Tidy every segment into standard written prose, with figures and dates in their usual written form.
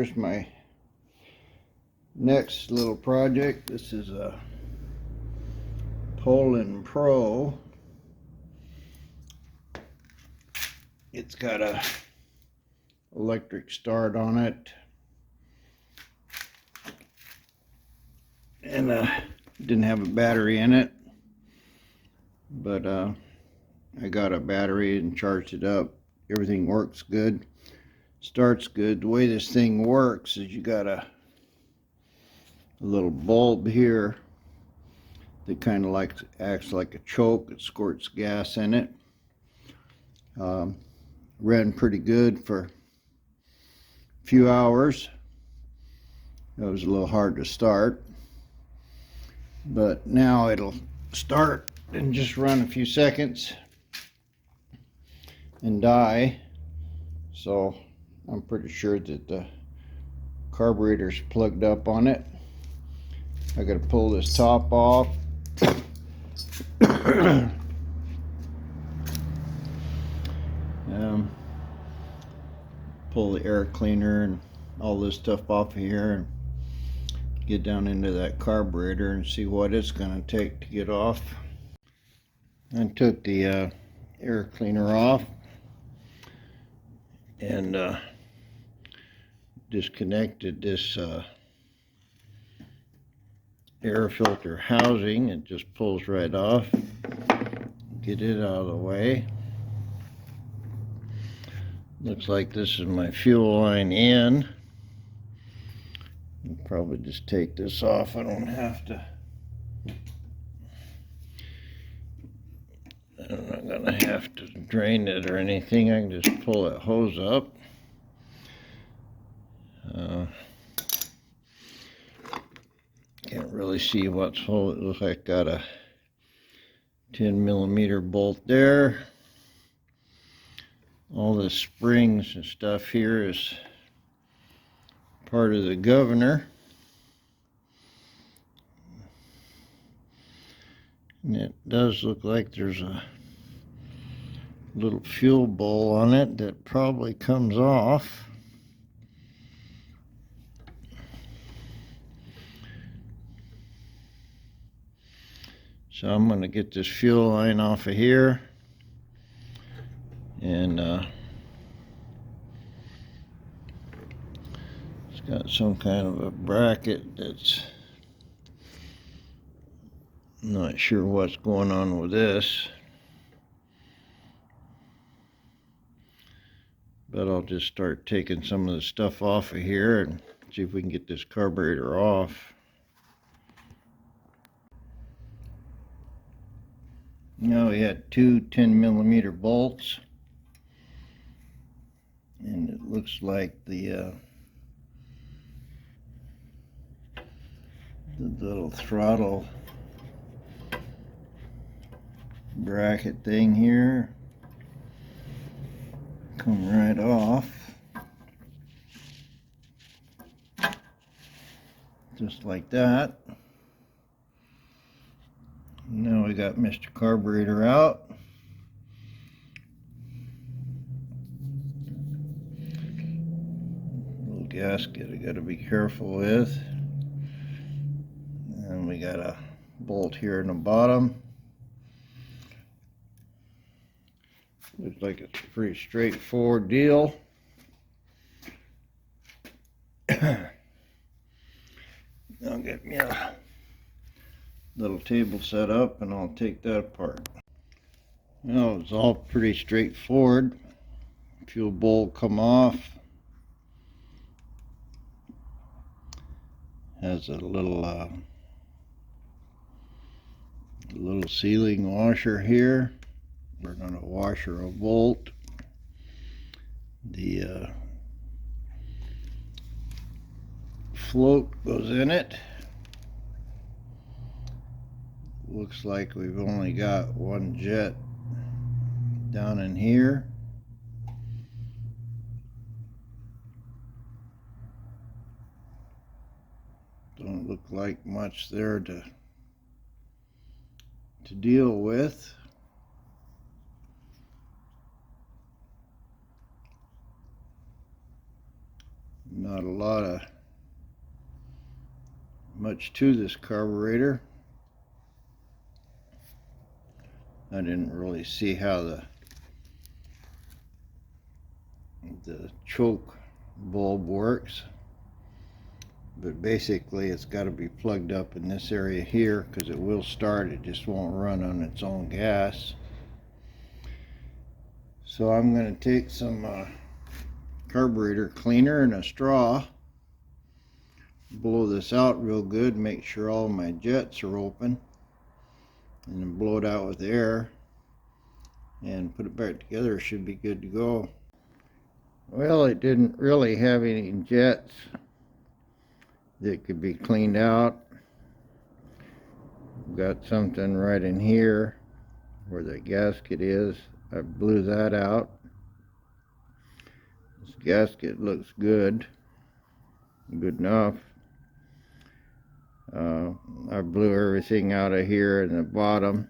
here's my next little project. This is a Poulan Pro. It's got a electric start on it, and didn't have a battery in it, but I got a battery and charged it up. Everything works good, starts good. The way this thing works is you got a little bulb here that kind of acts like a choke. It squirts gas in it. Ran pretty good for a few hours. It was a little hard to start, but now it'll start and just run a few seconds and die. So I'm pretty sure that the carburetor's plugged up on it. I gotta pull this top off. Pull the air cleaner and all this stuff off of here and get down into that carburetor and see what it's going to take to get off. I took the air cleaner off and disconnected this air filter housing. It just pulls right off. Get it out of the way. Looks like this is my fuel line in. I'll probably just take this off. I don't have to. I'm not gonna have to drain it or anything. I can just pull that hose up. Can't really see what's holding. It looks like I got a 10mm bolt there. All the springs and stuff here is part of the governor. And it does look like there's a little fuel bowl on it that probably comes off. So I'm going to get this fuel line off of here. And it's got some kind of a bracket that's not sure what's going on with this, but I'll just start taking some of the stuff off of here and see if we can get this carburetor off. Now we had two 10mm bolts, and it looks like the little throttle bracket thing here come right off, just like that. Now we got Mr. Carburetor out. Little gasket I got to be careful with. And we got a bolt here in the bottom. Looks like it's a pretty straightforward deal. I'll get me a little table set up and I'll take that apart. Well, it's all pretty straightforward. Fuel bowl come off. Has a little sealing washer here. We're going to washer a bolt. The float goes in it. Looks like we've only got one jet down in here. Don't look like much there to deal with. Not a lot of much to this carburetor. I didn't really see how the choke bulb works, but basically it's got to be plugged up in this area here because it will start, it just won't run on its own gas. So I'm going to take some carburetor cleaner and a straw, blow this out real good, make sure all my jets are open, and then blow it out with air and put it back together. It should be good to go. Well, it didn't really have any jets that could be cleaned out. Got something right in here where the gasket is. I blew that out. This gasket looks good enough. I blew everything out of here in the bottom.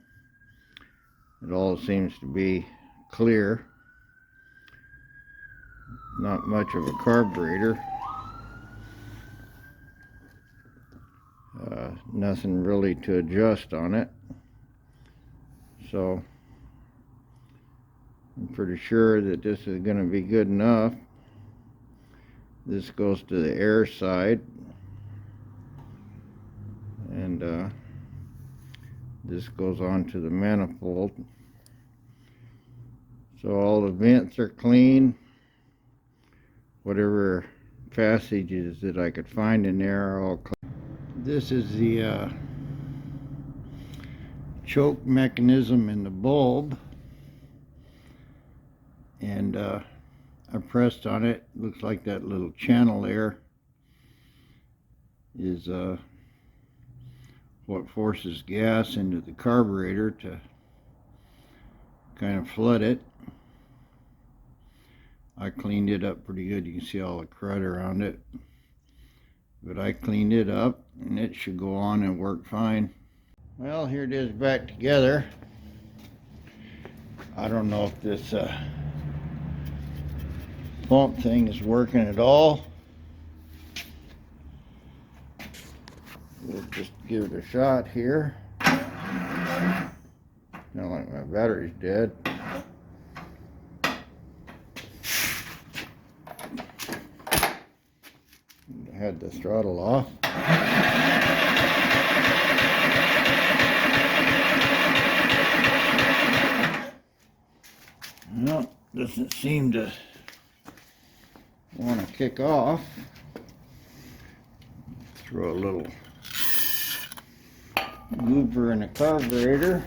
It all seems to be clear. Not much of a carburetor. Nothing really to adjust on it. So I'm pretty sure that this is going to be good enough. This goes to the air side, and this goes on to the manifold. So all the vents are clean. Whatever passages that I could find in there are all clean. This is the choke mechanism in the bulb, and I pressed on it. Looks like that little channel there is what forces gas into the carburetor to kind of flood it. I cleaned it up pretty good. You can see all the crud around it, but I cleaned it up and it should go on and work fine. Well, here it is back together. I don't know if this pump thing is working at all. We'll just give it a shot here. Kind of like my battery's dead. I had the throttle off. No, doesn't seem to want to kick off. Throw a little goober in the carburetor.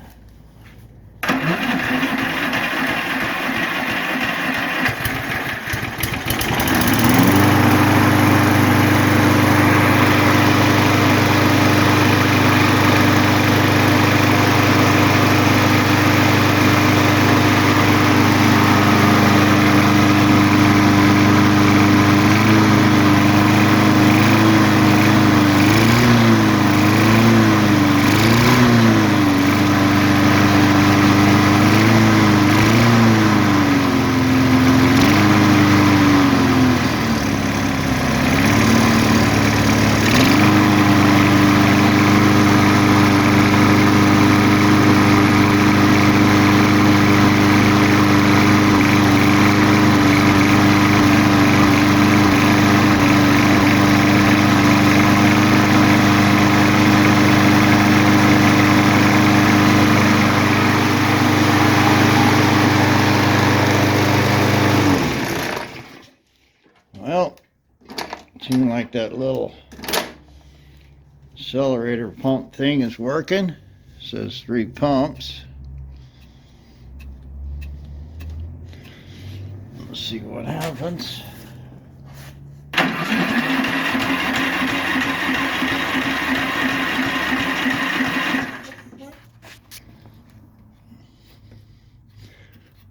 Well, it seemed like that little accelerator pump thing is working. It says 3 pumps. Let's see what happens. I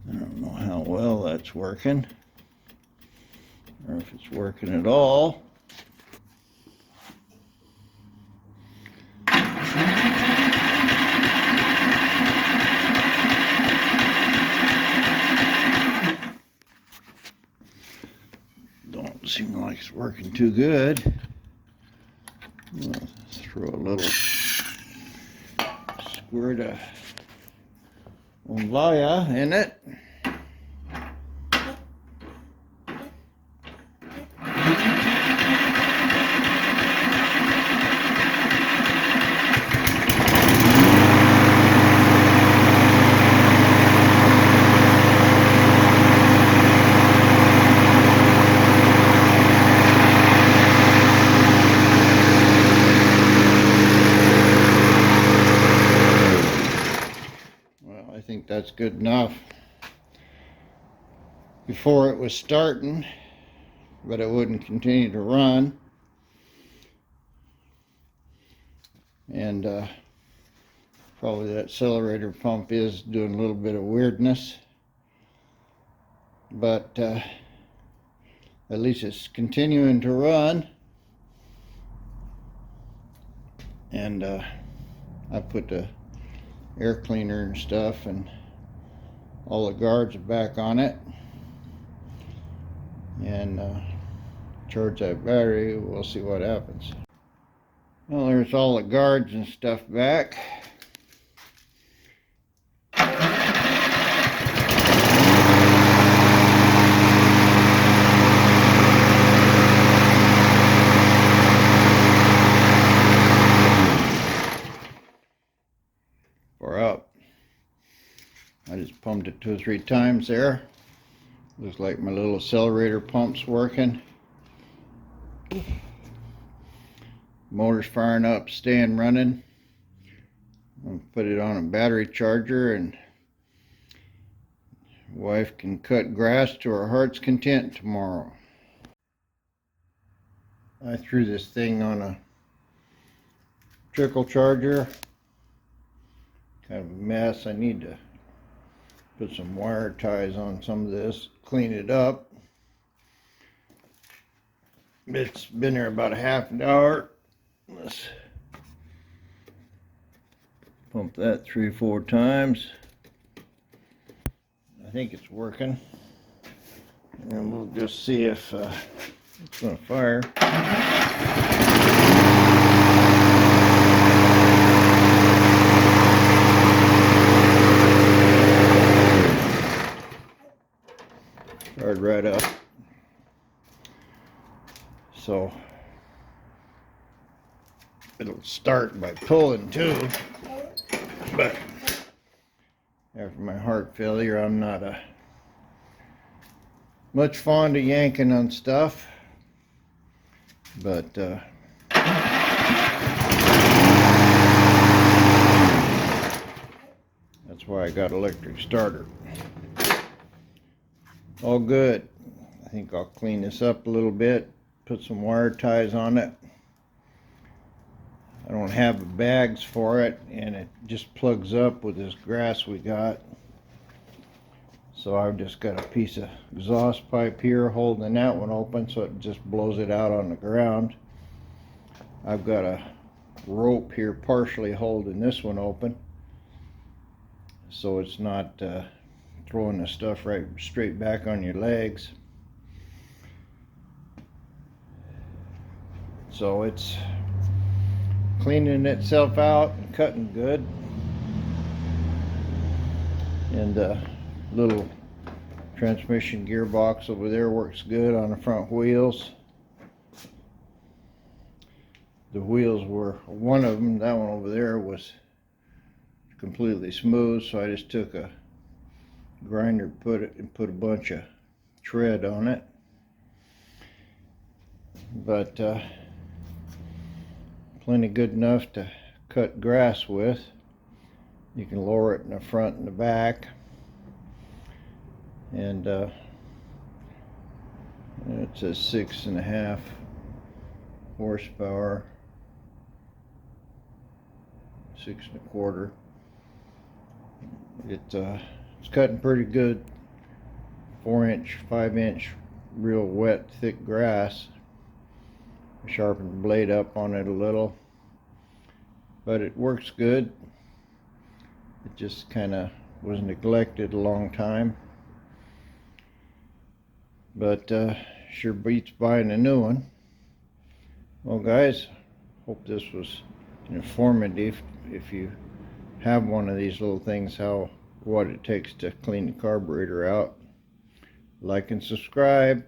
don't know how well that's working, or if it's working at all. Don't see seem like it's working too good. Let's throw a little squirt of Olaya in it. I think that's good enough. Before it was starting, but it wouldn't continue to run. And probably that accelerator pump is doing a little bit of weirdness. But at least it's continuing to run. And I put the air cleaner and stuff, and all the guards are back on it, and charge that battery. We'll see what happens. Well, there's all the guards and stuff back. Or up. I just pumped it 2 or 3 times there. Looks like my little accelerator pump's working. Motor's firing up, staying running. I'll put it on a battery charger, and wife can cut grass to her heart's content tomorrow. I threw this thing on a trickle charger. Kind of a mess. I need to put some wire ties on some of this, clean it up. It's been there about a half an hour. Let's pump that 3 or 4 times. I think it's working. And we'll just see if it's going to fire. Fired right up. So it'll start by pulling too, but after my heart failure, I'm not much fond of yanking on stuff, but that's why I got electric starter. All good. I think I'll clean this up a little bit, put some wire ties on it. I don't have bags for it, and it just plugs up with this grass we got. So I've just got a piece of exhaust pipe here holding that one open, so it just blows it out on the ground. I've got a rope here partially holding this one open, so it's not throwing the stuff right straight back on your legs. So it's cleaning itself out and cutting good. And little transmission gearbox over there works good on the front wheels. The wheels were, one of them, that one over there, was completely smooth, so I just took a grinder, put a bunch of tread on it. But plenty good enough to cut grass with. You can lower it in the front and the back, and it says 6.5 horsepower, 6.25. It's cutting pretty good. 4-inch, 5-inch, real wet, thick grass. I sharpened the blade up on it a little, but it works good. It just kind of was neglected a long time, but Sure beats buying a new one. Well guys, hope this was informative. If you have one of these little things, what it takes to clean the carburetor out. Like and subscribe.